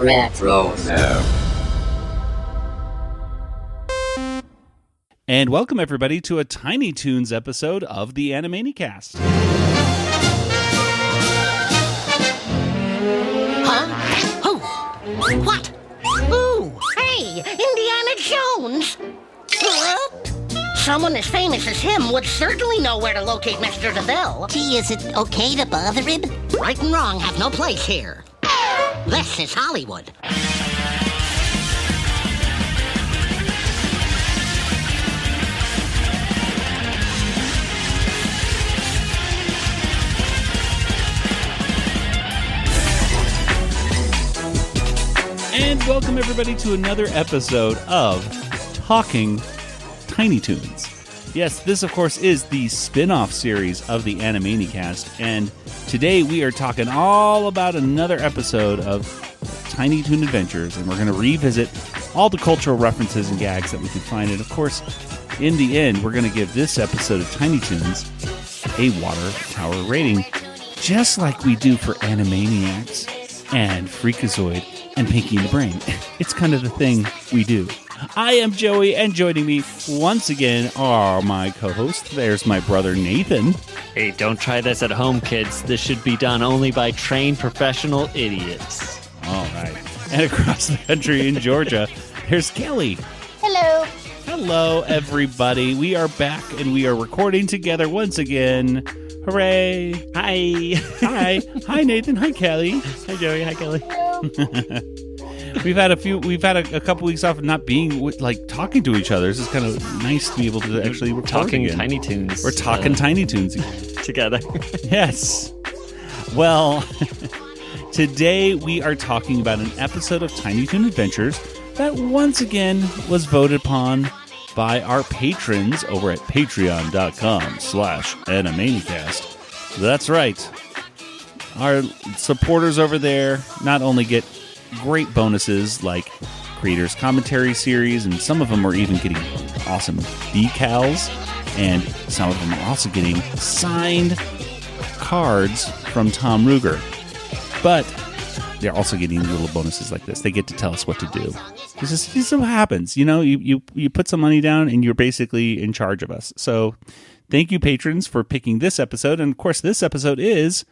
Retro. And welcome, everybody, to a Tiny Toons episode of the Animaniacast. Huh? Who? What? Ooh, hey, Indiana Jones! Someone as famous as him would certainly know where to locate Mr. DeVille. Gee, is it okay to bother him? Right and wrong have no place here. This is Hollywood. And welcome, everybody, to another episode of Talking Tiny Toons. Yes, this, of course, is the spin-off series of the Animaniacast, and today we are talking all about another episode of Tiny Toon Adventures, and we're going to revisit all the cultural references and gags that we could find, and of course, in the end, we're going to give this episode of Tiny Toons a Water Tower rating, just like we do for Animaniacs and Freakazoid and Pinky and the Brain. It's kind of the thing we do. I am Joey, and joining me once again are my co-hosts. There's my brother Nathan. Hey, don't try this at home, kids. This should be done only by trained professional idiots. All right. And across the country in Georgia, there's Kelly. Hello. Hello, everybody. We are back, and we are recording together once again. Hooray. Hi. Hi. Hi, Nathan. Hi, Kelly. Hi, Joey. Hi, Kelly. We've had a couple weeks off of not being talking to each other. This is kind of nice to be able to actually record talking again. Tiny Toons. We're talking Tiny Toons again. Together. Yes. Well, today we are talking about an episode of Tiny Toon Adventures that once again was voted upon by our patrons over at patreon.com/Animaniacast. That's right. Our supporters over there not only get great bonuses like Creators Commentary Series, and some of them are even getting awesome decals, and some of them are also getting signed cards from Tom Ruger. But they're also getting little bonuses like this. They get to tell us what to do. This is what happens. You know, you put some money down and you're basically in charge of us. So thank you, patrons, for picking this episode. And of course, this episode is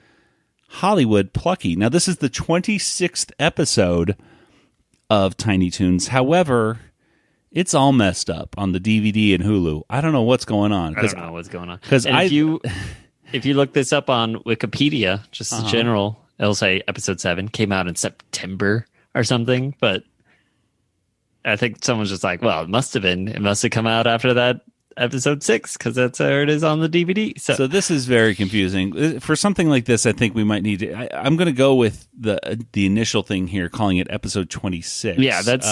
Hollywood Plucky. Now, this is the 26th episode of Tiny Toons. However, it's all messed up on the DVD and Hulu. I don't know what's going on. I don't know what's going on. Because if you look this up on Wikipedia, just in general, it'll say episode 7 came out in September or something. But I think someone's just like, well, it must have come out after that episode 6, because that's where it is on the DVD. So this is very confusing. For something like this, I think we might need to... I'm going to go with the initial thing here, calling it episode 26. Yeah, that's...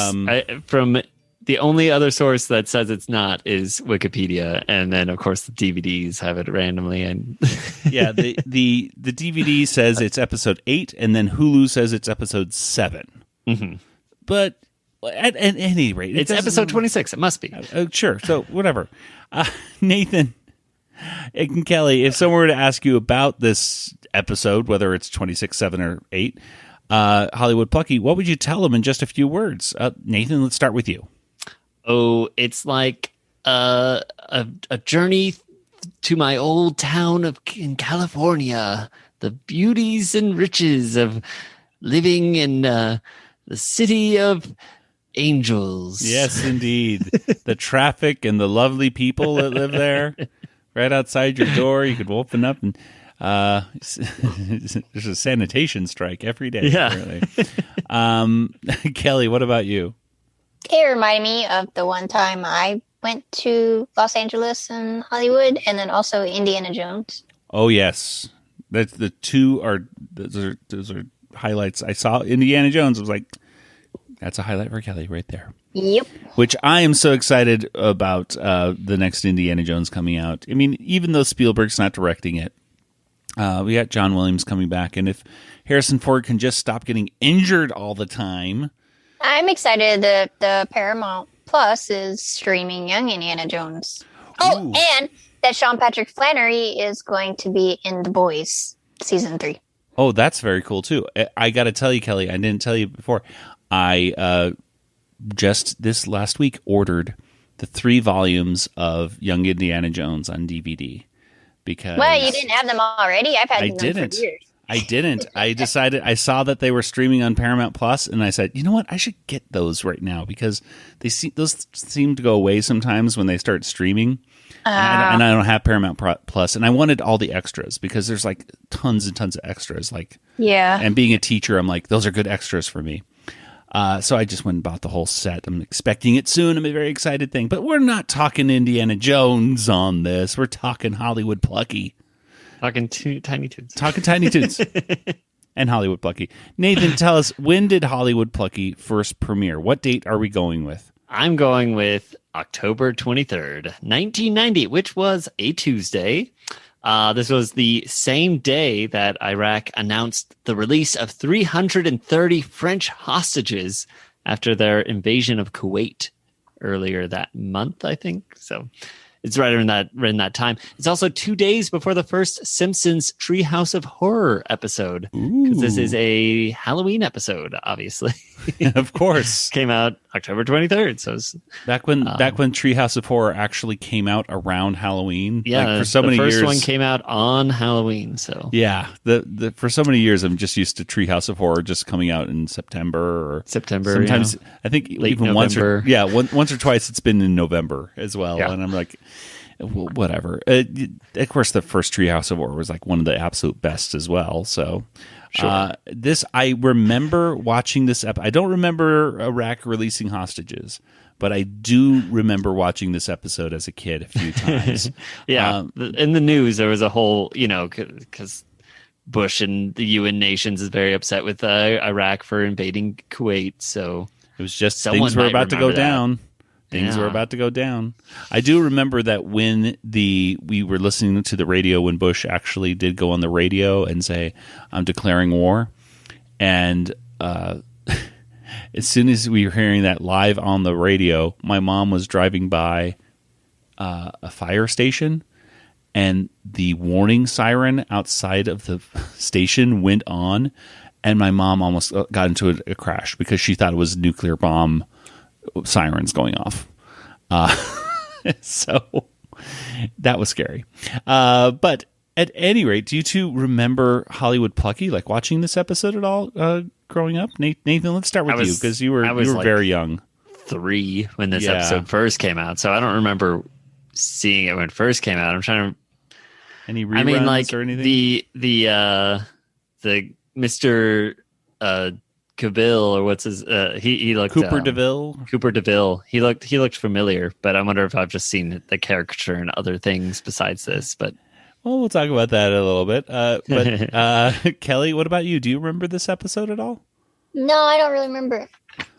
from the only other source that says it's not is Wikipedia, and then, of course, the DVDs have it randomly. And yeah, the DVD says it's episode 8, and then Hulu says it's episode 7. Mm-hmm. But at any rate... It's episode 26. It must be. Sure, so whatever. Nathan and Kelly, if someone were to ask you about this episode, whether it's 26, 7, or 8, Hollywood Plucky, what would you tell them in just a few words? Nathan, let's start with you. Oh, it's like a journey to my old town in California. The beauties and riches of living in the city of angels. Yes, indeed. The traffic and the lovely people that live there, right outside your door. You could open up and there's a sanitation strike every day. Yeah. Kelly, what about you? It reminded me of the one time I went to Los Angeles and Hollywood, and then also Indiana Jones. Oh yes, that's the two are those are highlights. I saw Indiana Jones. I was like, that's a highlight for Kelly right there. Yep. Which I am so excited about the next Indiana Jones coming out. I mean, even though Spielberg's not directing it, we got John Williams coming back, and if Harrison Ford can just stop getting injured all the time. I'm excited that the Paramount Plus is streaming Young Indiana Jones. Oh, and that Sean Patrick Flanery is going to be in The Boys season 3. Oh, that's very cool too. I got to tell you, Kelly, I didn't tell you before. I just this last week ordered the 3 volumes of Young Indiana Jones on DVD because. Well, you didn't have them already. I've had them for years. I didn't. I decided. I saw that they were streaming on Paramount Plus, and I said, you know what? I should get those right now because those seem to go away sometimes when they start streaming. And I don't have Paramount Plus, and I wanted all the extras because there's like tons and tons of extras. Like, yeah. And being a teacher, I'm like, those are good extras for me. So I just went and bought the whole set. I'm expecting it soon. I'm a very excited thing. But we're not talking Indiana Jones on this. We're talking Hollywood Plucky. Talking Tiny Toons. Talking Tiny Toons. And Hollywood Plucky. Nathan, tell us, when did Hollywood Plucky first premiere? What date are we going with? I'm going with October 23rd, 1990, which was a Tuesday. This was the same day that Iraq announced the release of 330 French hostages after their invasion of Kuwait earlier that month, I think. So it's right in that time. It's also 2 days before the first Simpsons Treehouse of Horror episode, because this is a Halloween episode, obviously. Of course. Came out October 23rd. So it's, back when Treehouse of Horror actually came out around Halloween. Yeah, like for so many years. The first one came out on Halloween. So yeah, the for so many years I'm just used to Treehouse of Horror just coming out in September. Sometimes yeah. I think Late even November. once or twice it's been in November as well. Yeah. And I'm like, well, whatever. Of course, the first Treehouse of Horror was like one of the absolute best as well. So. Sure. I remember watching this I don't remember Iraq releasing hostages, but I do remember watching this episode as a kid a few times. Yeah. In the news, there was a whole, because Bush and the UN nations is very upset with Iraq for invading Kuwait. So it was just things were about to go down. Things were about to go down. I do remember that when we were listening to the radio when Bush actually did go on the radio and say, "I'm declaring war," and as soon as we were hearing that live on the radio, my mom was driving by a fire station, and the warning siren outside of the station went on, and my mom almost got into a crash because she thought it was a nuclear bomb. Sirens going off. So that was scary. But at any rate, do you two remember Hollywood Plucky, like watching this episode at all growing up? Nathan, let's start with you because you were like very young. 3 when this episode first came out. So I don't remember seeing it when it first came out. I'm trying to... Any reruns or anything? The Mr. Cavill, or what's his he looked Cooper DeVille. Cooper DeVille. He looked familiar, but I wonder if I've just seen the caricature and other things besides this. But we'll talk about that a little bit. But Kelly, what about you? Do you remember this episode at all? No, I don't really remember it.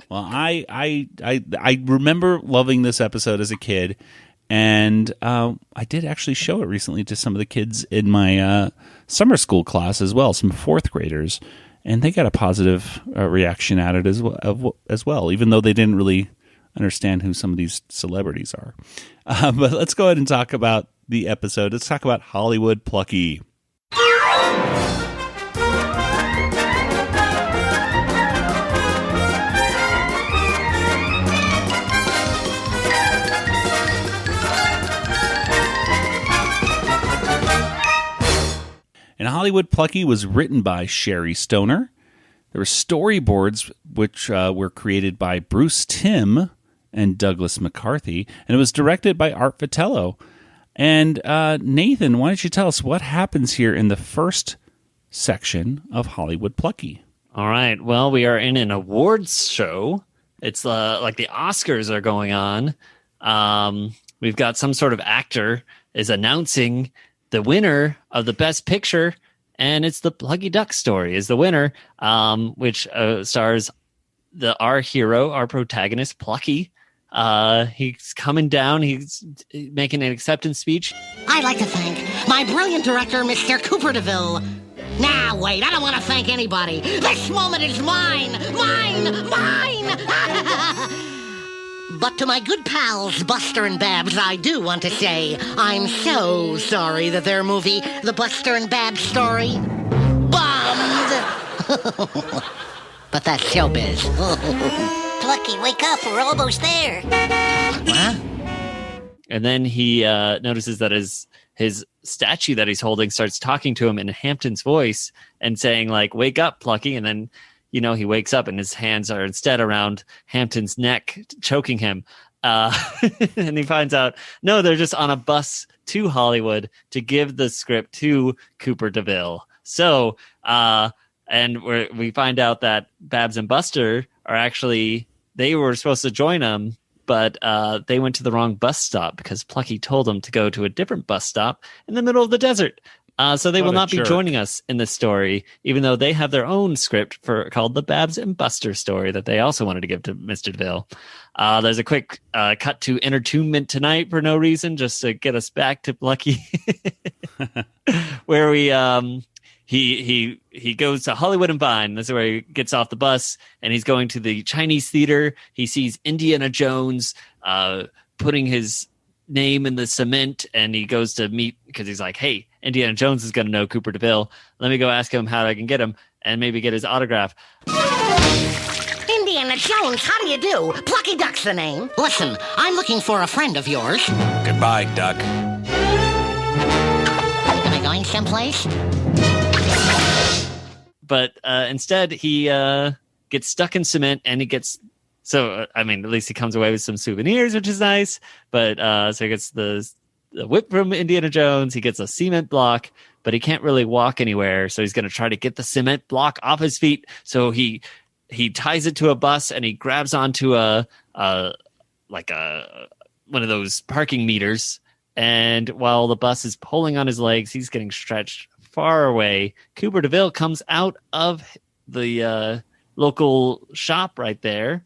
Well, I remember loving this episode as a kid, and I did actually show it recently to some of the kids in my summer school class as well, some 4th graders. And they got a positive reaction at it as well, even though they didn't really understand who some of these celebrities are. But let's go ahead and talk about the episode. Let's talk about Hollywood Plucky. And Hollywood Plucky was written by Sherry Stoner. There were storyboards which were created by Bruce Timm and Douglas McCarthy, and it was directed by Art Vitello. And Nathan, why don't you tell us what happens here in the first section of Hollywood Plucky? All right. Well, we are in an awards show. It's like the Oscars are going on. We've got some sort of actor is announcing the winner of the Best Picture, and it's the Plucky Duck Story is the winner, which stars our hero, our protagonist, Plucky. He's coming down. He's making an acceptance speech. I'd like to thank my brilliant director, Mr. Cooper DeVille. Now, wait, I don't want to thank anybody. This moment is mine! Mine! But to my good pals, Buster and Babs, I do want to say I'm so sorry that their movie, The Buster and Babs Story, bombed! But that's showbiz. Plucky, wake up. We're almost there. What? And then he notices that his statue that he's holding starts talking to him in Hampton's voice and saying, like, wake up, Plucky. And then, he wakes up and his hands are instead around Hampton's neck, choking him. And he finds out, no, they're just on a bus to Hollywood to give the script to Cooper DeVille. So, and we find out that Babs and Buster are actually, they were supposed to join them, but they went to the wrong bus stop because Plucky told them to go to a different bus stop in the middle of the desert. So they will not be joining us in this story, even though they have their own script called the Babs and Buster story that they also wanted to give to Mr. DeVille. There's a quick cut to entertainment tonight for no reason, just to get us back to Plucky, where we he goes to Hollywood and Vine. This is where he gets off the bus, and he's going to the Chinese theater. He sees Indiana Jones putting his name in the cement, and he goes to meet because he's like, hey, Indiana Jones is going to know Cooper DeVille. Let me go ask him how I can get him and maybe get his autograph. Indiana Jones, how do you do? Plucky Duck's the name. Listen, I'm looking for a friend of yours. Goodbye, Duck. Am I going someplace? But instead, he gets stuck in cement, and he gets... So, at least he comes away with some souvenirs, which is nice. But so he gets the whip from Indiana Jones. He gets a cement block, but he can't really walk anywhere. So he's going to try to get the cement block off his feet. So he ties it to a bus, and he grabs onto one of those parking meters. And while the bus is pulling on his legs, he's getting stretched far away. Cooper DeVille comes out of the local shop right there.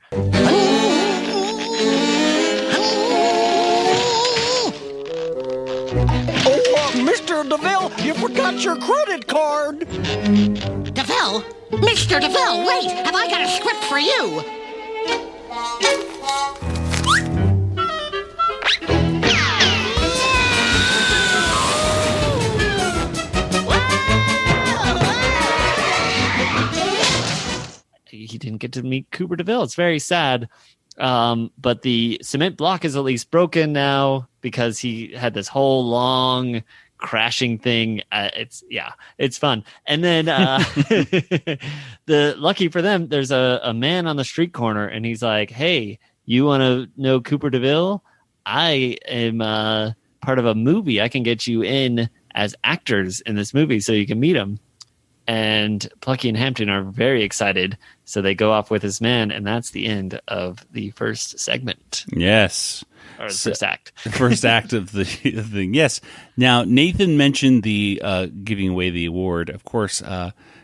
Mr. DeVille, you forgot your credit card. DeVille? Mr. DeVille, wait! Have I got a script for you? He didn't get to meet Cooper DeVille. It's very sad. But the cement block is at least broken now because he had this whole long crashing thing. It's fun. And then lucky for them, there's a man on the street corner, and he's like, hey, you want to know Cooper DeVille? I am part of a movie. I can get you in as actors in this movie so you can meet him. And Plucky and Hampton are very excited, so they go off with his man, and that's the end of the first segment. Yes. Or the first act. The first act of the thing, yes. Now, Nathan mentioned the giving away the award. Of course,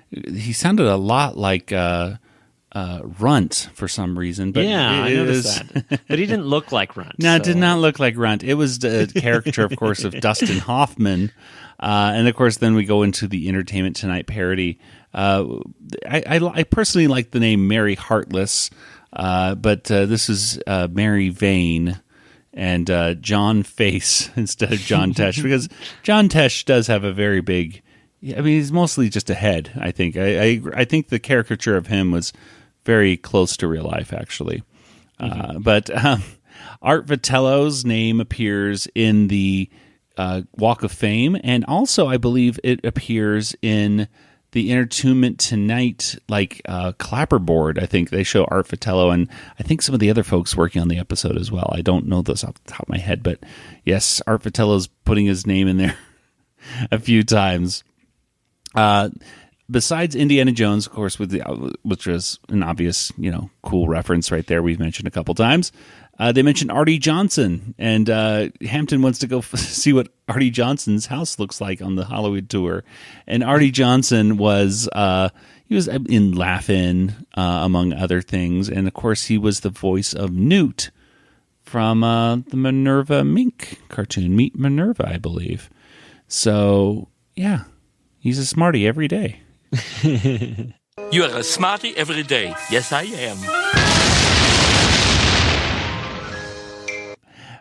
he sounded a lot like Runt for some reason. But yeah, I noticed that. But he didn't look like Runt. No, it did not look like Runt. It was a caricature, of course, of Dustin Hoffman. And of course, then we go into the Entertainment Tonight parody. I personally like the name Mary Heartless, but this is Mary Vain and John Face instead of John Tesh, because John Tesh does have a very big. He's mostly just a head. I think. I think the caricature of him was very close to real life, actually. But Art Vitello's name appears in the Walk of Fame, and also I believe it appears in the Entertainment Tonight clapperboard. I think they show Art Vitello, and I think some of the other folks working on the episode as well. I don't know those off the top of my head, but yes, Art Vitello's putting his name in there a few times. Besides Indiana Jones, of course, which was an obvious, cool reference right there. We've mentioned a couple times. They mentioned Artie Johnson, and Hampton wants to go see what Artie Johnson's house looks like on the Hollywood tour. And Artie Johnson was he was in Laugh-In, among other things, and of course he was the voice of Newt from the Minerva Mink cartoon, Meet Minerva, I believe. So yeah, he's a smarty every day. You are a smarty every day. Yes, I am.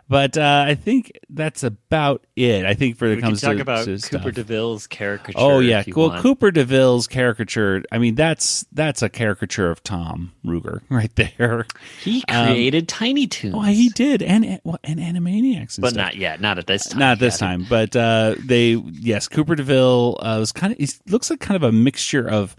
But I think that's about it. I think for the We comes can talk to about stuff. Cooper DeVille's caricature. Oh yeah, if you well, want. Cooper DeVille's caricature. I mean, that's a caricature of Tom Ruger right there. He created Tiny Toons. Oh, he did, and Animaniacs, and but stuff. not yet. Not at this time. Not this time, but Cooper DeVille was he looks like kind of a mixture of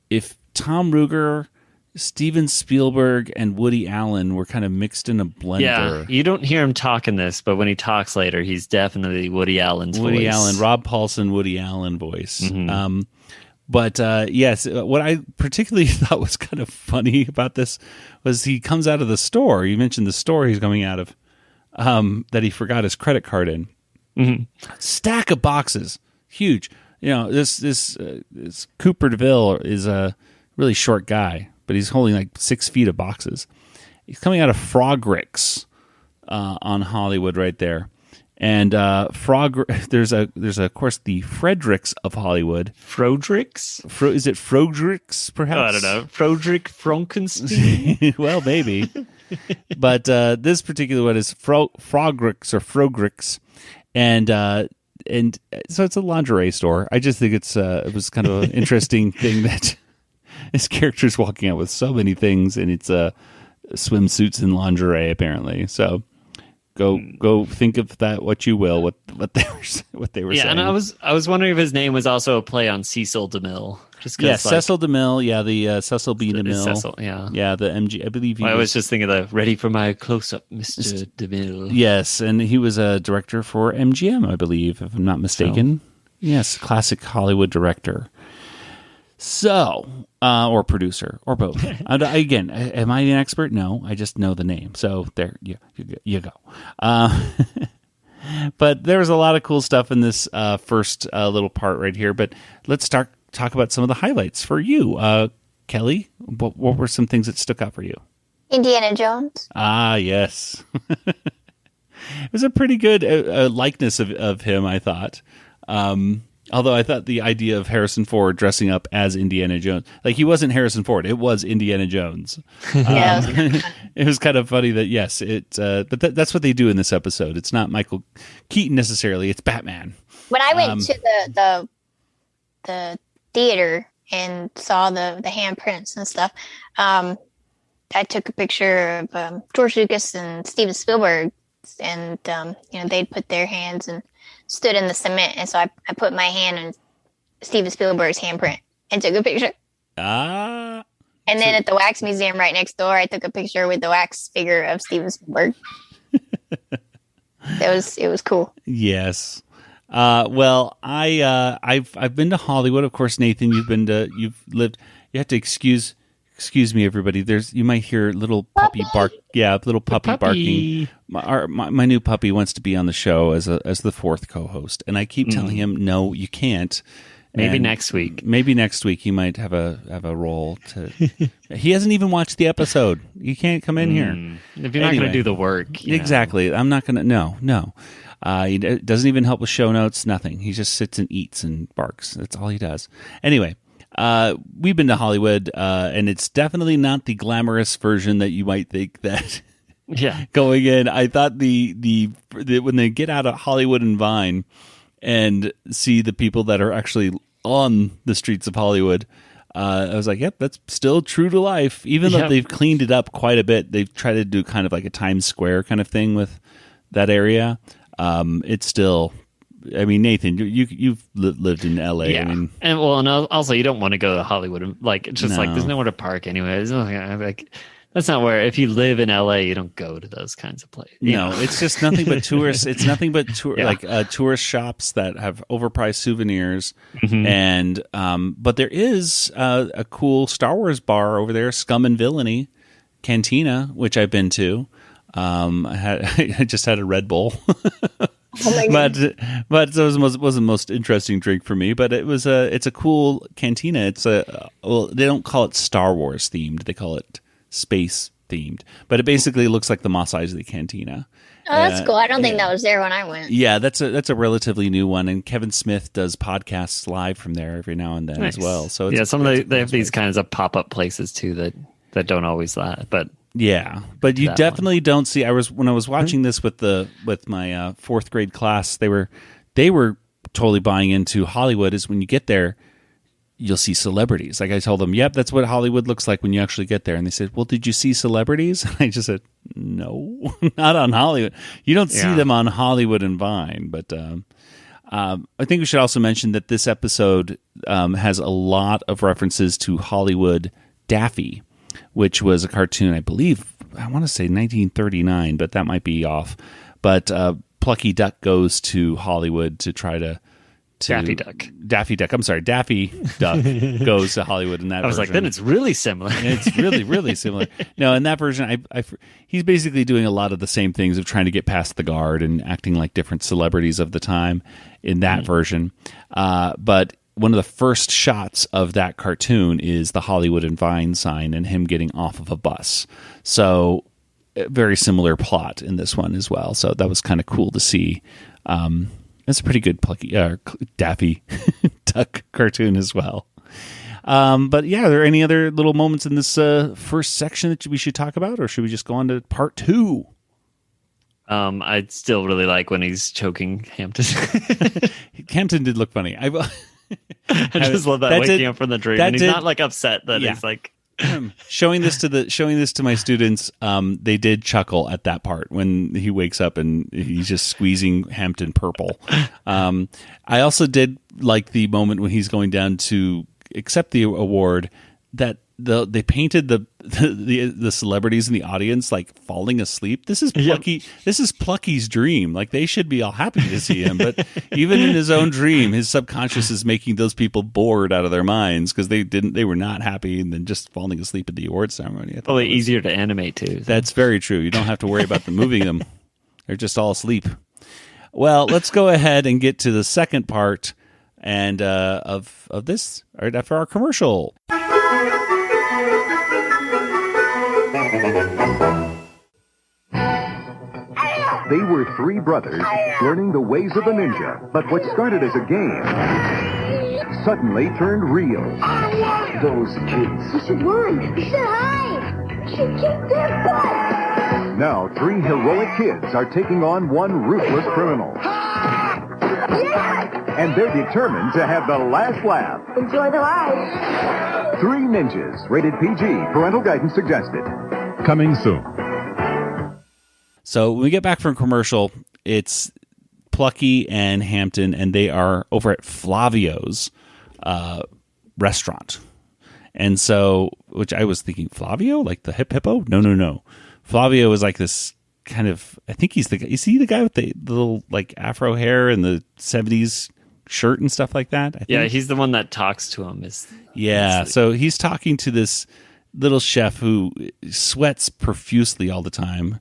if Tom Ruger, Steven Spielberg, and Woody Allen were kind of mixed in a blender. Yeah, you don't hear him talk in this, but when he talks later, he's definitely Woody Allen's voice. Woody Allen, Rob Paulson, Woody Allen voice. Mm-hmm. But yes, what I particularly thought was kind of funny about this was he comes out of the store. You mentioned the store he's coming out of that he forgot his credit card in. Mm-hmm. Stack of boxes, huge. You know, this Cooper DeVille is a really short guy, but he's holding like 6 feet of boxes. He's coming out of Frogricks on Hollywood right there. And there's of course the Fredericks of Hollywood. Frodricks? Is it Fredericks perhaps? I don't know. Frodrick Frankenstein? Well, maybe. But this particular one is Frogricks or Frogricks. And so it's a lingerie store. I just think it was kind of an interesting thing that his character's walking out with so many things, and it's swimsuits and lingerie apparently. So go think of that what you will. What they were saying. Yeah, and I was wondering if his name was also a play on Cecil DeMille. Just yeah, Cecil DeMille. Yeah, the Cecil B. DeMille. Cecil, yeah. Yeah, the MG. I believe I was just thinking of the ready for my close up, Mr. DeMille. Yes, and he was a director for MGM, I believe, if I'm not mistaken. So. Yes, classic Hollywood director. So, or producer, or both. Again, am I an expert? No, I just know the name. So there, you go. But there was a lot of cool stuff in this first little part right here. But let's talk about some of the highlights for you, Kelly. What were some things that stuck out for you? Indiana Jones. Ah, yes. It was a pretty good likeness of him, I thought. Although I thought the idea of Harrison Ford dressing up as Indiana Jones, like he wasn't Harrison Ford, it was Indiana Jones. It was kind of funny that yes, but that's what they do in this episode. It's not Michael Keaton necessarily; it's Batman. When I went to the theater and saw the handprints and stuff, I took a picture of George Lucas and Steven Spielberg, and they'd put their hands and stood in the cement, and so I put my hand on Steven Spielberg's handprint and took a picture. And then at the wax museum right next door, I took a picture with the wax figure of Steven Spielberg. It was cool. Yes. Well, I've been to Hollywood. Of course, Nathan, you've lived. You have to excuse me, everybody. You might hear little puppy bark. Yeah, little puppy barking. My new puppy wants to be on the show as the fourth co-host, and I keep telling him, no, you can't. Maybe next week. Maybe next week he might have a role to. He hasn't even watched the episode. You can't come in here if you're not going to do the work. Exactly. I'm not going to. No. He doesn't even help with show notes. Nothing. He just sits and eats and barks. That's all he does. Anyway. We've been to Hollywood, and it's definitely not the glamorous version that you might think that. Yeah, going in, I thought the when they get out of Hollywood and Vine and see the people that are actually on the streets of Hollywood, I was like, yep, that's still true to life. Even though they've cleaned it up quite a bit, they've tried to do kind of like a Times Square kind of thing with that area. It's still. I mean, Nathan, you've lived in L.A. Yeah, I mean, and also you don't want to go to Hollywood. Like, it's just like there's nowhere to park anyway. There's nothing, like that's not where. If you live in L.A., you don't go to those kinds of places. No, it's just nothing but tourists. It's nothing but tourist shops that have overpriced souvenirs. And but there is a cool Star Wars bar over there, Scum and Villainy Cantina, which I've been to. I just had a Red Bull. But it wasn't the most interesting drink for me. But it's a cool cantina. It's they don't call it Star Wars themed. They call it space themed. But it basically looks like the Mos Eisley Cantina. Oh, that's cool. I don't think that was there when I went. Yeah, that's a relatively new one, and Kevin Smith does podcasts live from there every now and then as well. So they have these kinds of pop up places too that that don't always last. But yeah, but you definitely don't see. When I was watching this with my fourth grade class, they were totally buying into Hollywood. Is when you get there, you'll see celebrities. Like I told them, yep, that's what Hollywood looks like when you actually get there. And they said, well, did you see celebrities? And I just said, no, not on Hollywood. You don't see them on Hollywood and Vine. But I think we should also mention that this episode has a lot of references to Hollywood Daffy, which was a cartoon, I believe, I want to say 1939, but that might be off. But Plucky Duck goes to Hollywood to try to Daffy Duck. I'm sorry. Daffy Duck goes to Hollywood in that version. I was like, then it's really similar. It's really, really similar. No, in that version, he's basically doing a lot of the same things of trying to get past the guard and acting like different celebrities of the time in that version. But one of the first shots of that cartoon is the Hollywood and Vine sign and him getting off of a bus. So very similar plot in this one as well. So that was kind of cool to see. It's a pretty good Daffy Duck cartoon as well. But yeah, are there any other little moments in this first section that we should talk about, or should we just go on to part 2? I still really like when he's choking Hampton. Hampton did look funny. I just love that waking up from the dream, and he's not like upset that he's like. showing this to my students, they did chuckle at that part when he wakes up and he's just squeezing Hampton purple. I also did like the moment when he's going down to accept the award that they painted the celebrities in the audience like falling asleep. This is Plucky. Yep. This is Plucky's dream. Like they should be all happy to see him, but even in his own dream, his subconscious is making those people bored out of their minds because they were not happy and then just falling asleep at the awards ceremony. Probably easier to animate too. So. That's very true. You don't have to worry about them moving them. They're just all asleep. Well, let's go ahead and get to the second part and of this right after our commercial. They were 3 brothers learning the ways of the ninja, but what started as a game suddenly turned real. Those kids. You should run. You should hide. You should kick their butt. Now 3 heroic kids are taking on one ruthless criminal. Yes! And they're determined to have the last laugh. Enjoy the ride. 3 Ninjas, rated PG, parental guidance suggested. Coming soon. So when we get back from commercial, it's Plucky and Hampton, and they are over at Flavio's restaurant. And so, which I was thinking, Flavio? Like the hip hippo? No. Flavio is like this kind of, I think he's the guy. Is he the guy with the little like afro hair and the 70s shirt and stuff like that? I think. Yeah, he's the one that talks to him. So he's talking to this little chef who sweats profusely all the time.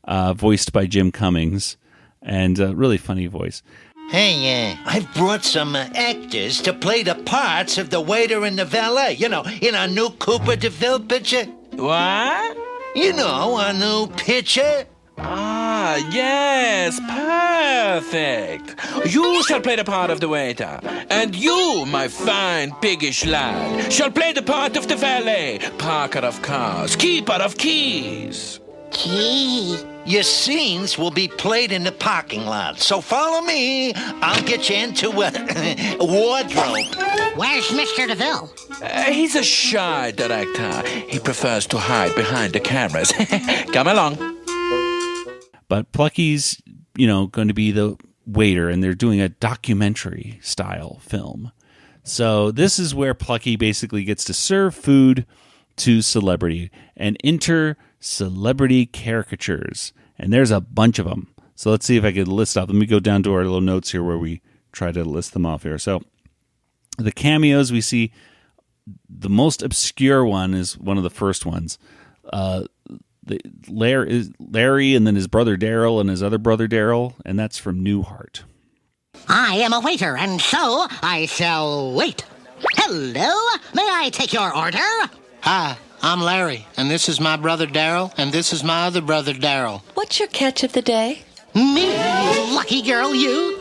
Voiced by Jim Cummings, and a really funny voice. Hey, I've brought some actors to play the parts of the waiter and the valet, in our new Cooper DeVille picture. What? Our new picture. Ah, yes, perfect. You shall play the part of the waiter, and you, my fine piggish lad, shall play the part of the valet, parker of cars, keeper of keys. Gee. Your scenes will be played in the parking lot, so follow me. I'll get you into a wardrobe. Where's Mr. DeVille? He's a shy director. He prefers to hide behind the cameras. Come along. But Plucky's, going to be the waiter, and they're doing a documentary style film. So this is where Plucky basically gets to serve food to celebrity and enter celebrity caricatures, and there's a bunch of them. So let's see if I can list off. Let me go down to our little notes here where we try to list them off here. So the cameos we see, the most obscure one is one of the first ones. Larry and then his brother Daryl and his other brother Daryl, and that's from Newhart. I am a waiter, and so I shall wait. Hello, may I take your order? Hi, I'm Larry, and this is my brother Daryl, and this is my other brother Daryl. What's your catch of the day? Me, lucky girl, you.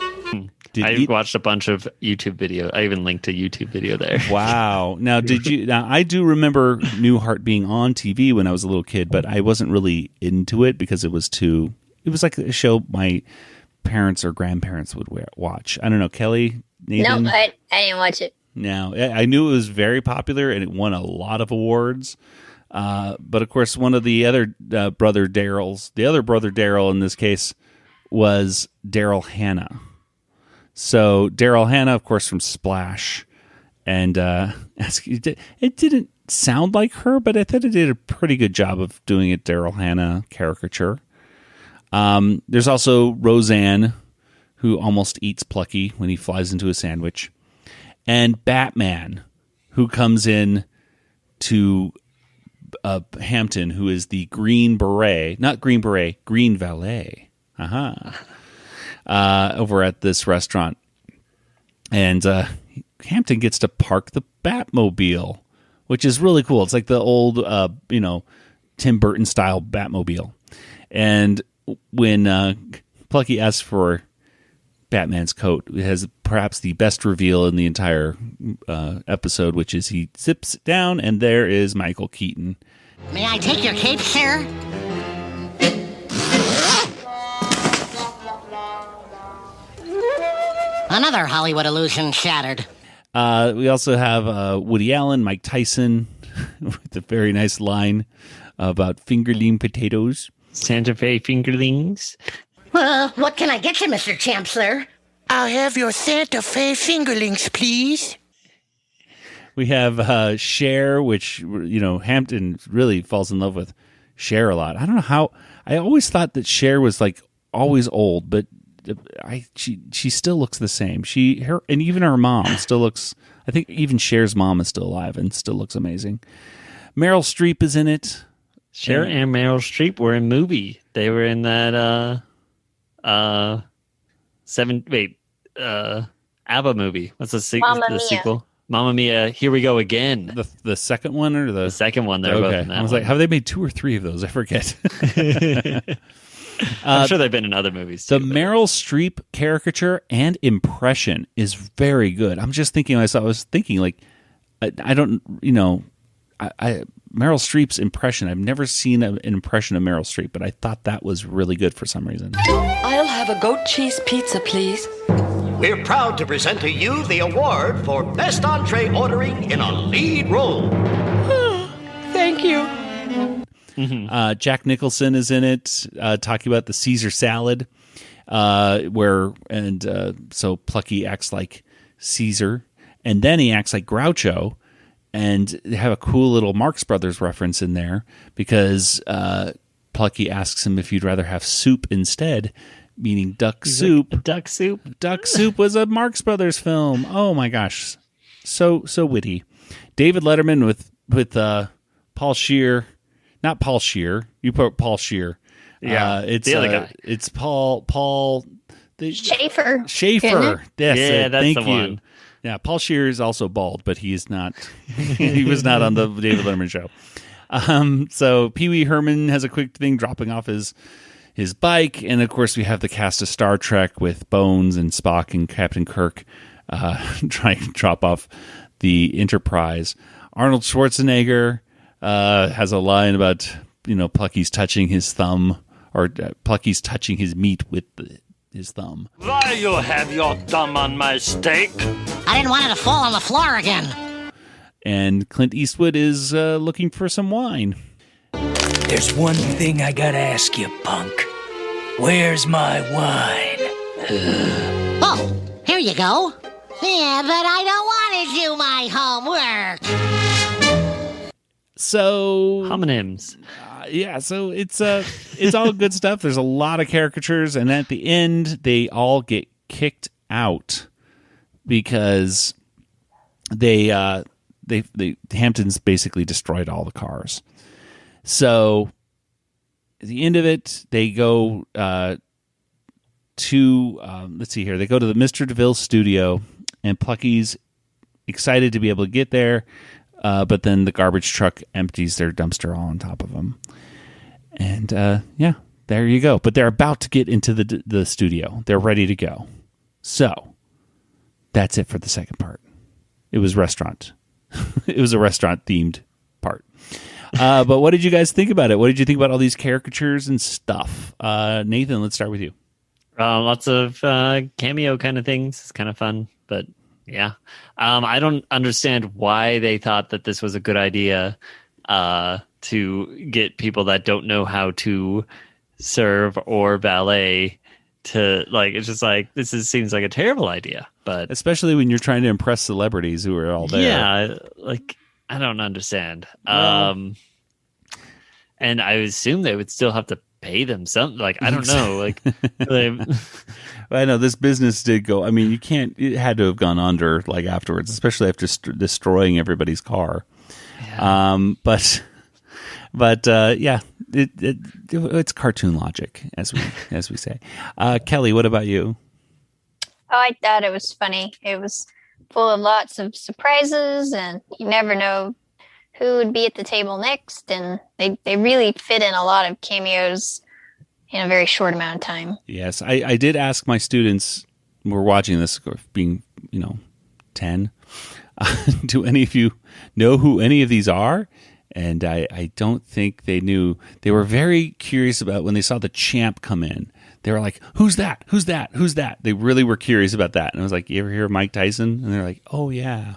I watched a bunch of YouTube video. I even linked a YouTube video there. Wow. Now, I do remember Newhart being on TV when I was a little kid, but I wasn't really into it because it was like a show my parents or grandparents would watch. I don't know, Kelly, Nathan? No, I didn't watch it. No, I knew it was very popular and it won a lot of awards. But of course, one of the other brother Daryl in this case was Daryl Hannah. So Daryl Hannah, of course, from Splash, and it didn't sound like her, but I thought it did a pretty good job of doing a Daryl Hannah caricature. There's also Roseanne, who almost eats Plucky when he flies into a sandwich, and Batman, who comes in to Hampton, who is the Green Beret, not Green Beret, Green Valet. Over at this restaurant. And Hampton gets to park the Batmobile, which is really cool. It's like the old, Tim Burton style Batmobile. And when Plucky asks for Batman's coat, it has perhaps the best reveal in the entire episode, which is he zips it down and there is Michael Keaton. May I take your cape, sir? Another Hollywood illusion shattered. We also have Woody Allen, Mike Tyson, with a very nice line about fingerling potatoes. Santa Fe fingerlings. What can I get you, Mr. Chancellor? I'll have your Santa Fe fingerlings, please. We have Cher, which, Hampton really falls in love with Cher a lot. I don't know how. I always thought that Cher was like always old, but she still looks the same. And even her mom still looks. I think even Cher's mom is still alive and still looks amazing. Meryl Streep is in it. Cher and Meryl Streep were in movie. They were in that ABBA movie. What's the sequel? Mamma Mia, Here We Go Again. The second one or the second one? They're both in that. I was like, have they made 2 or 3 of those? I forget. I'm sure they've been in other movies too. The Meryl Streep caricature and impression is very good. I'm just thinking, I was thinking like, I don't, Meryl Streep's impression. I've never seen an impression of Meryl Streep, but I thought that was really good for some reason. I'll have a goat cheese pizza, please. We're proud to present to you the award for Best Entree Ordering in a Lead Role. Thank you. Mm-hmm. Jack Nicholson is in it, talking about the Caesar salad, so Plucky acts like Caesar, and then he acts like Groucho, and they have a cool little Marx Brothers reference in there because Plucky asks him if you'd rather have soup instead, meaning duck soup. Like, duck soup? Duck Soup was a Marx Brothers film. Oh my gosh. So witty. David Letterman with Paul Scheer. Not Paul Scheer. You put Paul Scheer. Yeah, it's the other guy. It's Paul Schaefer. Schaefer. Yes, yeah, that's thank the you. one. Yeah, Paul Scheer is also bald, but he is not. He was not on the David Letterman show. So Pee Wee Herman has a quick thing dropping off his bike, and of course we have the cast of Star Trek with Bones and Spock and Captain Kirk trying to drop off the Enterprise. Arnold Schwarzenegger has a line about Plucky's touching his thumb, or Plucky's touching his meat with his thumb. Why you have your thumb on my steak? I didn't want it to fall on the floor again. And Clint Eastwood is looking for some wine. There's one thing I gotta ask you, punk. Where's my wine? Oh, here you go. Yeah, but I don't want to do my homework. So homonyms. Yeah, so it's all good stuff. There's a lot of caricatures, and at the end, they all get kicked out because they Hamptons basically destroyed all the cars. So at the end of it, they go to let's see here. They go to the Mr. DeVille studio, and Plucky's excited to be able to get there, but then the garbage truck empties their dumpster all on top of them. And there you go. But they're about to get into the studio. They're ready to go. So that's it for the second part. It was restaurant. It was a restaurant-themed part. But what did you guys think about it? What did you think about all these caricatures and stuff? Nathan, let's start with you. Lots of cameo kind of things. It's kind of fun, but yeah. I don't understand why they thought that this was a good idea to get people that don't know how to serve or ballet to, like, it's just like, seems like a terrible idea. But especially when you're trying to impress celebrities who are all there. Yeah, like, I don't understand. Well, and I assume they would still have to pay them something. Like, I don't know. Like, I know this business did go. I mean, it had to have gone under like afterwards, especially after destroying everybody's car. Yeah. But yeah, it's cartoon logic, as we say. Kelly, what about you? Oh, I thought it was funny. It was full of lots of surprises, and you never know who would be at the table next. And they really fit in a lot of cameos in a very short amount of time. Yes, I did ask my students who were watching this, being 10. Do any of you know who any of these are? And I don't think they knew. They were very curious about when they saw the champ come in. They were like, who's that? Who's that? Who's that? They really were curious about that. And I was like, you ever hear of Mike Tyson? And they're like, oh, yeah.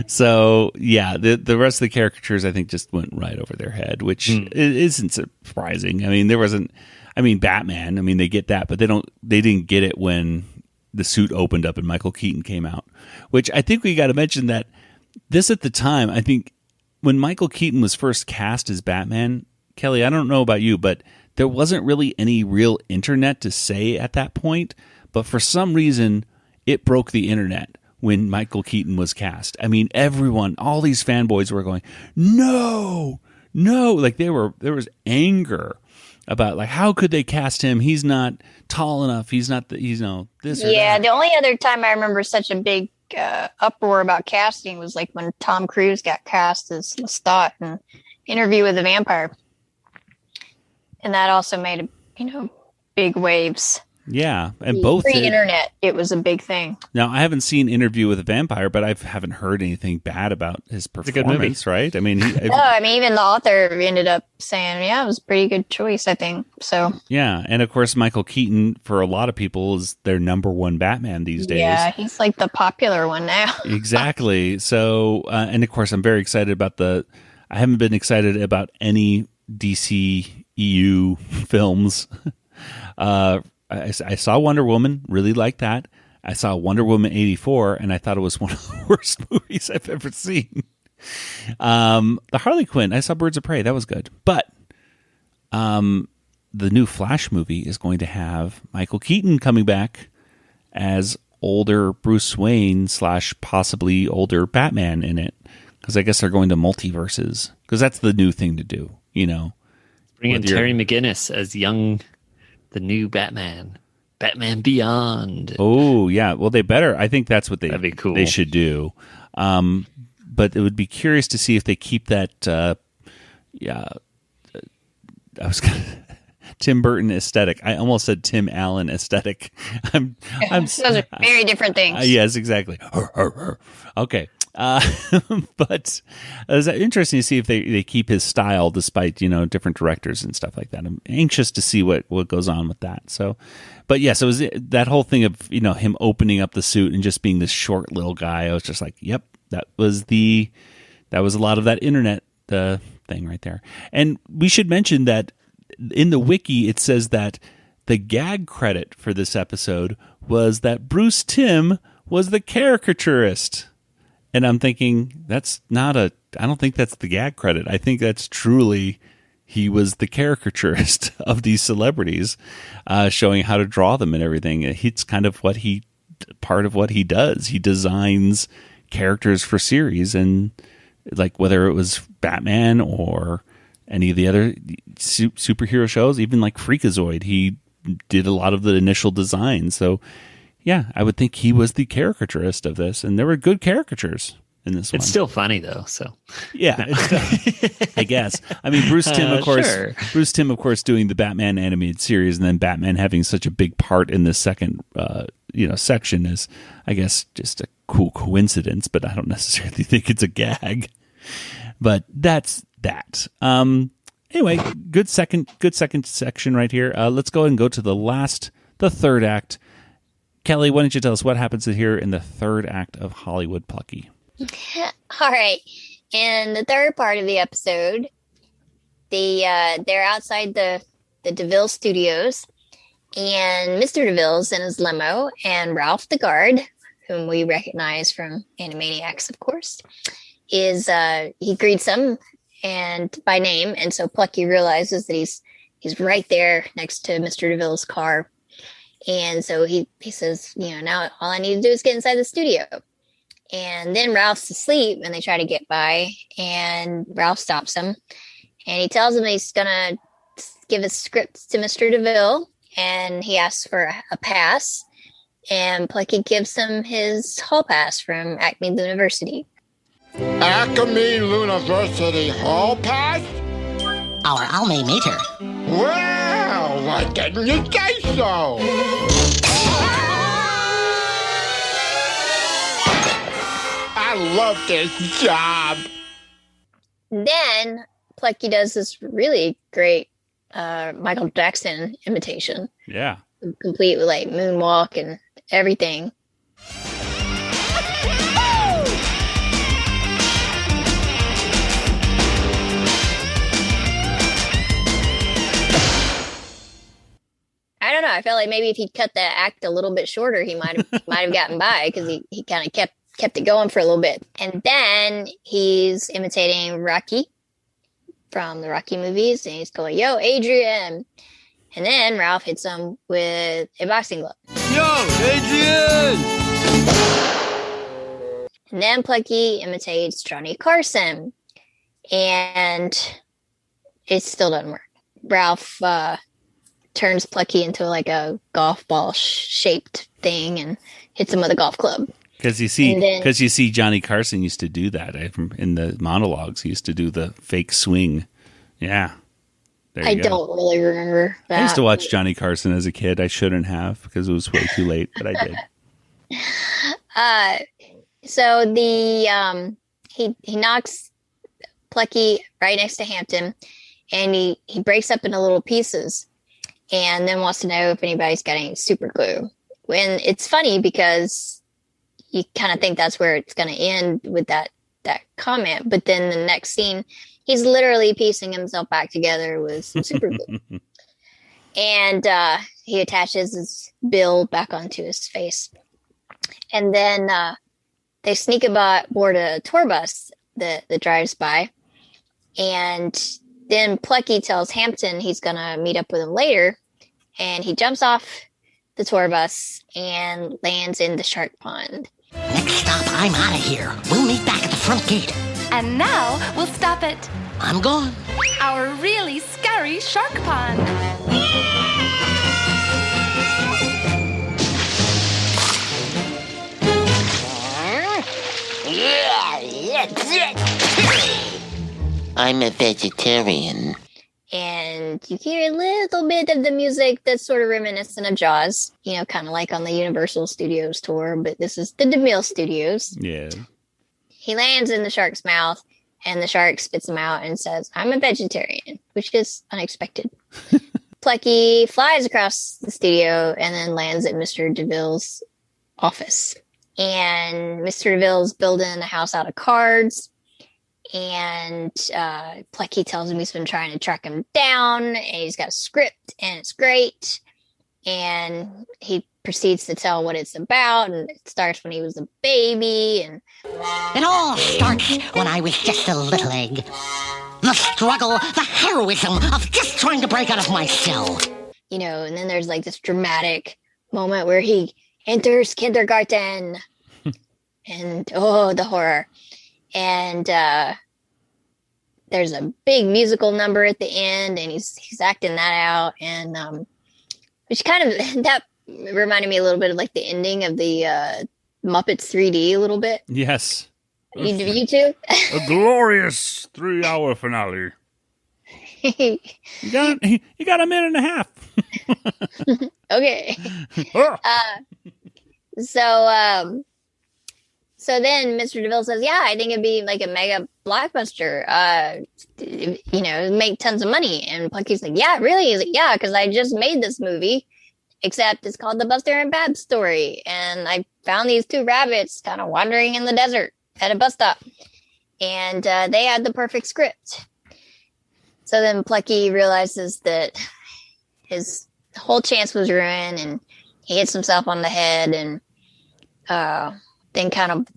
So, yeah, the rest of the caricatures, I think, just went right over their head, which isn't surprising. I mean, Batman, they get that, but they didn't get it when the suit opened up and Michael Keaton came out, which I think we got to mention that this at the time, I think when Michael Keaton was first cast as Batman, Kelly, I don't know about you, but there wasn't really any real internet to say at that point, but for some reason, it broke the internet when Michael Keaton was cast. I mean, everyone, all these fanboys were going, no, like there was anger about, like, how could they cast him? He's not tall enough. He's not, this or that. The only other time I remember such a big uproar about casting was like when Tom Cruise got cast as Lestat in Interview with the Vampire. And that also made, big waves. Yeah, and both pre-internet, it was a big thing. Now, I haven't seen Interview with a Vampire, but I haven't heard anything bad about his performance, right? I mean, even the author ended up saying, yeah, it was a pretty good choice, I think. So yeah, and of course, Michael Keaton, for a lot of people, is their number one Batman these days. Yeah, he's like the popular one now. Exactly. So, and of course, I'm very excited about I haven't been excited about any DC EU films. I saw Wonder Woman, really liked that. I saw Wonder Woman 84, and I thought it was one of the worst movies I've ever seen. The Harley Quinn, I saw Birds of Prey, that was good. But the new Flash movie is going to have Michael Keaton coming back as older Bruce Wayne / possibly older Batman in it. Because I guess they're going to multiverses. Because that's the new thing to do, Bring in Terry McGinnis as the new Batman Beyond. Oh, yeah. Well, they better. I think that's what that'd be cool. They should do. But it would be curious to see if they keep that, Tim Burton aesthetic. I almost said Tim Allen aesthetic. Those are very different things. Yes, exactly. Okay. But it's interesting to see if they keep his style despite, different directors and stuff like that. I'm anxious to see what goes on with that. So, but yes, it was that whole thing of, him opening up the suit and just being this short little guy. I was just like, yep, that was a lot of that internet thing right there. And we should mention that in the wiki, it says that the gag credit for this episode was that Bruce Timm was the caricaturist. And I'm thinking, I don't think that's the gag credit. I think that's truly, he was the caricaturist of these celebrities, showing how to draw them and everything. It's kind of part of what he does. He designs characters for series, and like whether it was Batman or any of the other superhero shows, even like Freakazoid, he did a lot of the initial designs. So yeah, I would think he was the caricaturist of this, and there were good caricatures. in this one. It's still funny though, so yeah, I guess. I mean, Bruce Timm, of course. Sure. Bruce Timm, of course, doing the Batman animated series, and then Batman having such a big part in the second, section is, I guess, just a cool coincidence. But I don't necessarily think it's a gag. But that's that. Anyway, good second section right here. Let's go and go to the third act. Kelly, why don't you tell us what happens here in the third act of Hollywood Plucky? All right. In the third part of the episode, they're outside the DeVille studios, and Mr. DeVille's in his limo, and Ralph the guard, whom we recognize from Animaniacs, of course, he greets them and by name, and so Plucky realizes that he's right there next to Mr. DeVille's car, and so he says, now all I need to do is get inside the studio. And then Ralph's asleep, and they try to get by, and Ralph stops him, and he tells him he's gonna give his script to Mr. DeVille, and he asks for a pass, and Plucky gives him his hall pass from Acme University. Acme University Hall Pass? Our alma mater. Well, why didn't you say so? I love this job. Then Plucky does this really great Michael Jackson imitation. Yeah. Complete with like moonwalk and everything. I don't know. I felt like maybe if he'd cut the act a little bit shorter, he might have gotten by, because he kind of kept it going for a little bit. And then he's imitating Rocky from the Rocky movies, and he's going, "Yo, Adrian." And then Ralph hits him with a boxing glove. Yo, Adrian! And then Plucky imitates Johnny Carson, and it still doesn't work. Ralph turns Plucky into like a golf ball shaped thing and hits him with a golf club. Because you see, Johnny Carson used to do that in the monologues. He used to do the fake swing. Yeah, I don't really remember that. I used to watch Johnny Carson as a kid. I shouldn't have, because it was way too late, but I did. So the he knocks Plucky right next to Hampton, and he breaks up into little pieces, and then wants to know if anybody's got any super glue. When it's funny because you kind of think that's where it's going to end with that comment, but then the next scene, he's literally piecing himself back together with some super glue. And he attaches his bill back onto his face. And then they sneak aboard a tour bus that drives by. And then Plucky tells Hampton he's going to meet up with him later. And he jumps off the tour bus and lands in the shark pond. Next stop, I'm out of here. We'll meet back at the front gate. And now we'll stop at I'm gone. Our really scary shark pond. I'm a vegetarian. And you hear a little bit of the music that's sort of reminiscent of Jaws, kind of like on the Universal Studios tour, but this is the DeMille Studios. Yeah. He lands in the shark's mouth, and the shark spits him out and says, "I'm a vegetarian," which is unexpected. Plucky flies across the studio and then lands at Mr. DeVille's office. And Mr. DeVille's building a house out of cards. And Plucky tells him he's been trying to track him down, and he's got a script, and it's great. And he proceeds to tell what it's about, and it starts when he was a baby. And it all starts when I was just a little egg. The struggle, the heroism of just trying to break out of my shell. And then there's like this dramatic moment where he enters kindergarten. And the horror. And there's a big musical number at the end, and he's acting that out, and which kind of that reminded me a little bit of like the ending of the Muppets 3D a little bit. Yes. You too? A glorious 3-hour finale. You got a minute and a half. Okay. So then Mr. DeVille says, yeah, I think it'd be like a mega blockbuster, make tons of money. And Plucky's like, yeah, really? He's like, yeah, because I just made this movie, except it's called The Buster and Babs Story. And I found these 2 rabbits kind of wandering in the desert at a bus stop. And they had the perfect script. So then Plucky realizes that his whole chance was ruined, and he hits himself on the head, and then kind of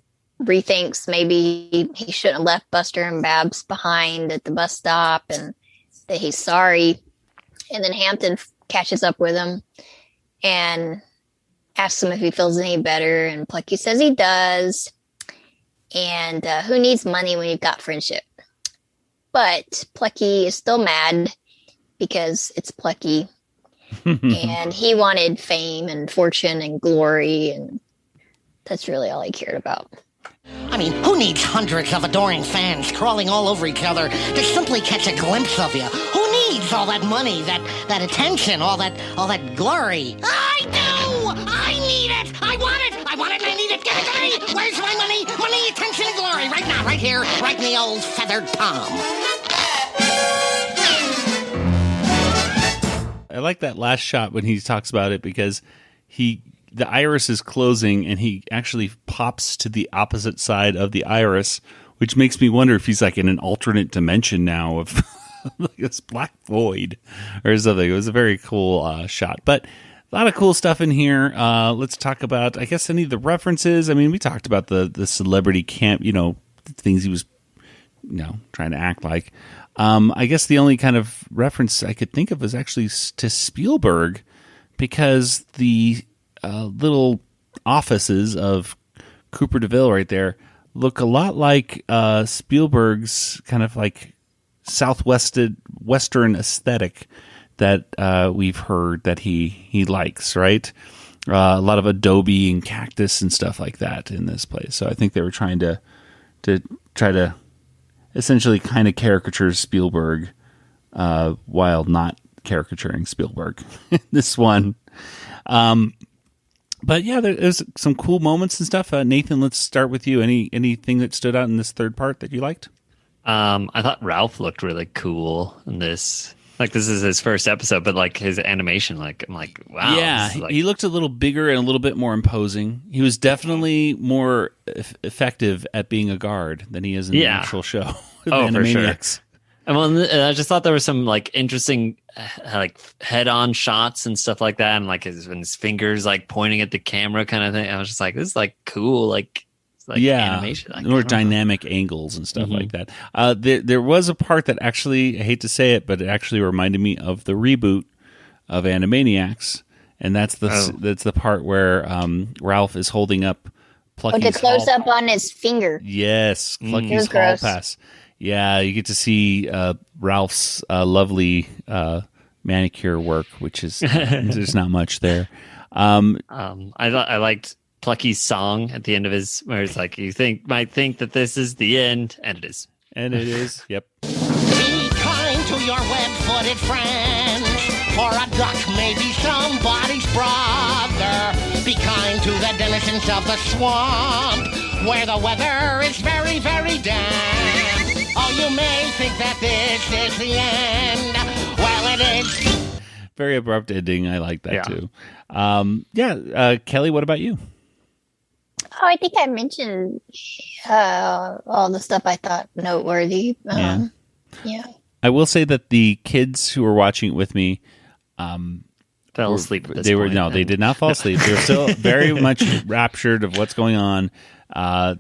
rethinks maybe he shouldn't have left Buster and Babs behind at the bus stop, and that he's sorry. And then Hampton catches up with him and asks him if he feels any better, and Plucky says he does. And who needs money when you've got friendship? But Plucky is still mad because it's Plucky. And he wanted fame and fortune and glory, and that's really all he cared about. I mean, who needs hundreds of adoring fans crawling all over each other to simply catch a glimpse of you? Who needs all that money, that attention, all that glory? I do! I need it! I want it! I want it and I need it! Give it to me! Where's my money? Money, attention, and glory! Right now, right here, right in the old feathered palm. I like that last shot when he talks about it, because the iris is closing and he actually pops to the opposite side of the iris, which makes me wonder if he's like in an alternate dimension now of like this black void or something. It was a very cool shot, but a lot of cool stuff in here. Let's talk about, I guess, any of the references. I mean, we talked about the celebrity camp, things he was, trying to act like. I guess the only kind of reference I could think of was actually to Spielberg, because the little offices of Cooper DeVille right there look a lot like Spielberg's kind of like Western aesthetic that we've heard that he likes, right? A lot of adobe and cactus and stuff like that in this place. So I think they were trying to try to essentially kind of caricature Spielberg while not caricaturing Spielberg. This one. But yeah, there's some cool moments and stuff. Nathan, let's start with you. Anything that stood out in this third part that you liked? I thought Ralph looked really cool in this. Like, this is his first episode, but like his animation, like I'm like, wow. Yeah, he looked a little bigger and a little bit more imposing. He was definitely more effective at being a guard than he is in the actual show. Animaniacs. For sure. And I just thought there was some like interesting like head-on shots and stuff like that, and like his fingers like pointing at the camera kind of thing. I was just like, this is like cool, like animation, like, or dynamic angles and stuff like that. There was a part that actually, I hate to say it, but it actually reminded me of the reboot of Animaniacs, and that's the part where Ralph is holding up Plucky's the close up on his finger. Yes, Plucky's hall pass. Yeah, you get to see Ralph's lovely manicure work, which is there's not much there. I liked Plucky's song at the end of his, where it's like, might think that this is the end, and it is. And it is. Yep. Be kind to your web-footed friends, for a duck may be somebody's brother. Be kind to the denizens of the swamp, where the weather is very, very damp. Oh, you may think that this is the end. Well, it is. Very abrupt ending. I like that too. Kelly, what about you? Oh, I think I mentioned all the stuff I thought noteworthy. Yeah. I will say that the kids who were watching it with me fell asleep at this point. They did not fall asleep. They were still very much raptured of what's going on.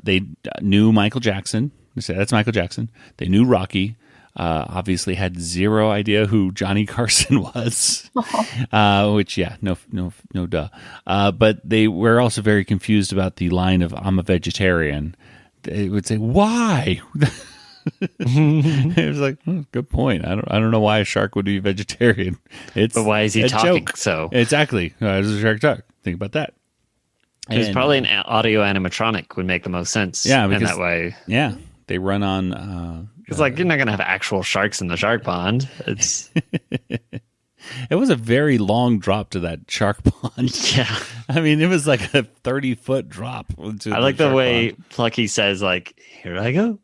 They knew Michael Jackson. They said, that's Michael Jackson. They knew Rocky. Obviously had zero idea who Johnny Carson was, which, no duh. But they were also very confused about the line of "I'm a vegetarian." They would say, "Why?" It was like, good point. I don't know why a shark would be vegetarian. But why is he talking joke. so? Exactly. How does a shark talk? Think about that. It was probably an audio animatronic would make the most sense. Yeah, because in that way. Yeah, they run on. Because you're not gonna have actual sharks in the shark pond. It's. It was a very long drop to that shark pond. Yeah, I mean, it was like a 30-foot drop. I like the way Plucky says, like, "Here I go."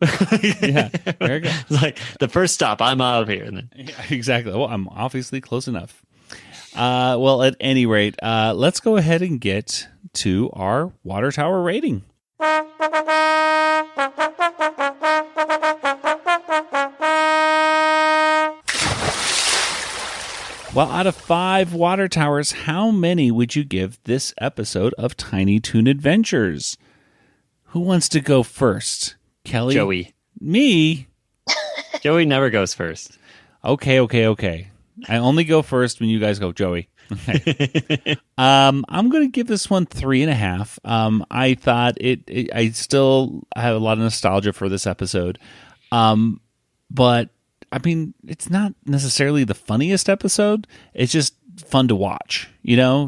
Yeah, there I go. It's like the first stop. I'm out of here. And then... Yeah, exactly. Well, I'm obviously close enough. Well, at any rate, let's go ahead and get to our water tower rating. Well, out of 5 water towers, how many would you give this episode of Tiny Toon Adventures? Who wants to go first? Kelly? Joey. Me? Joey never goes first. Okay. I only go first when you guys go, Joey. Okay. I'm going to give this one 3.5. I thought I still have a lot of nostalgia for this episode. But I mean, it's not necessarily the funniest episode. It's just fun to watch,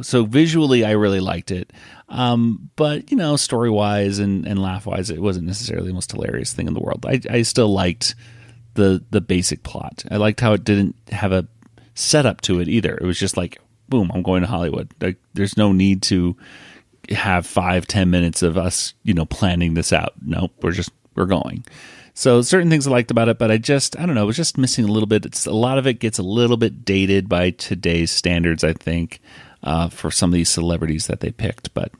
So visually, I really liked it. But, story-wise and laugh-wise, it wasn't necessarily the most hilarious thing in the world. I still liked the basic plot. I liked how it didn't have a setup to it either. It was just like, boom, I'm going to Hollywood. Like, there's no need to have 5-10 minutes of us, planning this out. Nope, we're going. So certain things I liked about it, but I don't know, it was just missing a little bit. A lot of it gets a little bit dated by today's standards, I think, for some of these celebrities that they picked. But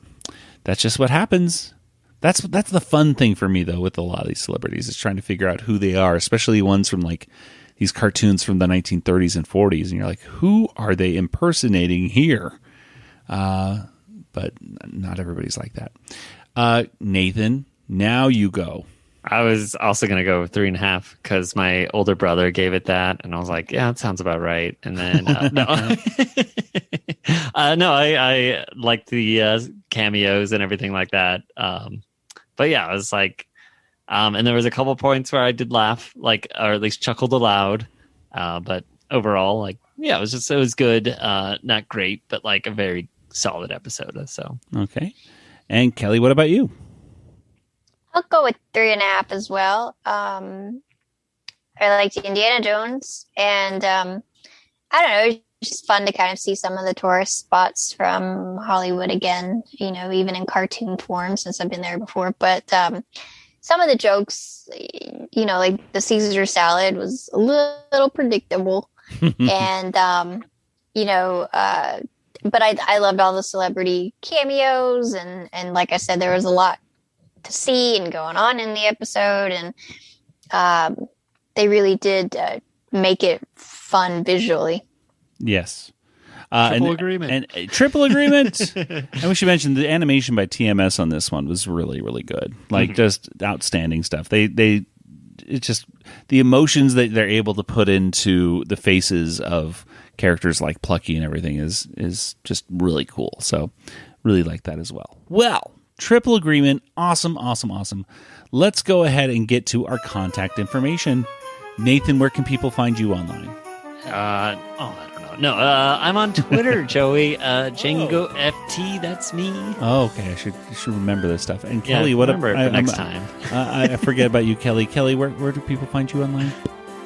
that's just what happens. That's the fun thing for me, though, with a lot of these celebrities is trying to figure out who they are, especially ones from like these cartoons from the 1930s and 40s. And you're like, who are they impersonating here? But not everybody's like that. Nathan, now you go. I was also going to go with 3.5 because my older brother gave it that. And I was like, yeah, that sounds about right. And then, I liked the cameos and everything like that. But yeah, I was like, and there was a couple points where I did laugh, or at least chuckled aloud. But overall, it was good. Not great, but like a very solid episode. So, okay. And Kelly, what about you? I'll go with 3.5 as well. I liked Indiana Jones, and I don't know, it's just fun to kind of see some of the tourist spots from Hollywood again, even in cartoon form since I've been there before. But some of the jokes, like the Caesar salad was a little predictable. And, but I loved all the celebrity cameos. And like I said, there was a lot to see and going on in the episode, and they really did make it fun visually. Yes. Triple agreement. And triple agreement. And we should mention the animation by TMS on this one was really, really good. Just outstanding stuff. It's just the emotions that they're able to put into the faces of characters like Plucky and everything is just really cool. So really like that as well. Well, triple agreement. Awesome. Let's go ahead and get to our contact information. Nathan, where can people find you online? I don't know. No, I'm on Twitter, Joey. Django FT, that's me. Oh, okay. I should remember this stuff. And Kelly, what remember it for next time? I forget about you, Kelly. Kelly, where do people find you online?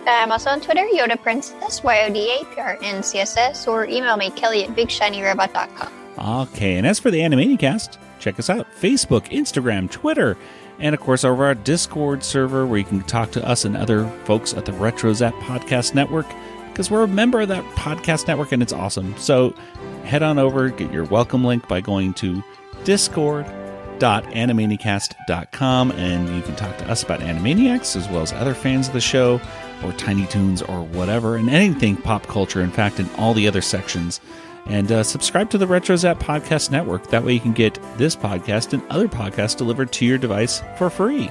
I'm also on Twitter, Yoda Princess, YODAPRNCSS, or email me, kelly@bigshinyrobot.com. Okay, and as for the Animaniacast, check us out. Facebook, Instagram, Twitter, and of course over our Discord server where you can talk to us and other folks at the Retro Zap Podcast Network, because we're a member of that podcast network and it's awesome. So head on over, get your welcome link by going to discord.animaniacast.com, and you can talk to us about Animaniacs as well as other fans of the show or Tiny Toons or whatever, and anything pop culture, in fact, in all the other sections. And subscribe to the Retro Zap Podcast Network. That way you can get this podcast and other podcasts delivered to your device for free.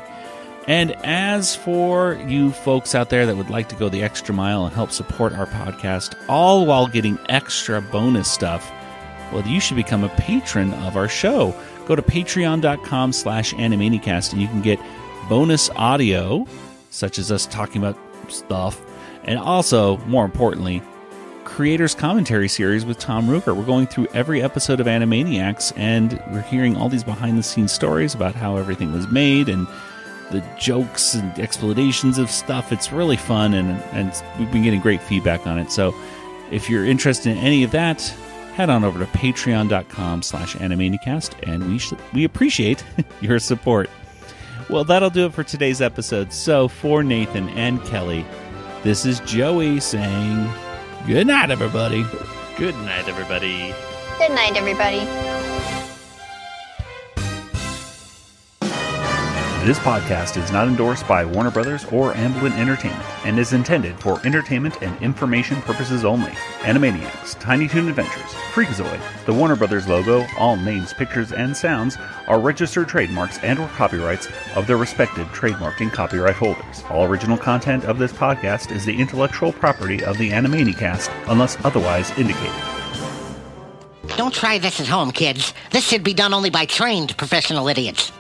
And as for you folks out there that would like to go the extra mile and help support our podcast, all while getting extra bonus stuff, well, you should become a patron of our show. Go to patreon.com/Animaniacast and you can get bonus audio, such as us talking about stuff, and also, more importantly, creators commentary series with Tom Ruger. We're going through every episode of Animaniacs, and we're hearing all these behind-the-scenes stories about how everything was made and the jokes and explanations of stuff. It's really fun, and we've been getting great feedback on it. So if you're interested in any of that, head on over to patreon.com/Animaniacast, and we appreciate your support. Well, that'll do it for today's episode. So for Nathan and Kelly, this is Joey saying good night, everybody. Good night, everybody. Good night, everybody. This podcast is not endorsed by Warner Brothers or Amblin Entertainment and is intended for entertainment and information purposes only. Animaniacs, Tiny Toon Adventures, Freakazoid, the Warner Brothers logo, all names, pictures, and sounds are registered trademarks and/or copyrights of their respective trademark and copyright holders. All original content of this podcast is the intellectual property of the Animanicast unless otherwise indicated. Don't try this at home, kids. This should be done only by trained professional idiots.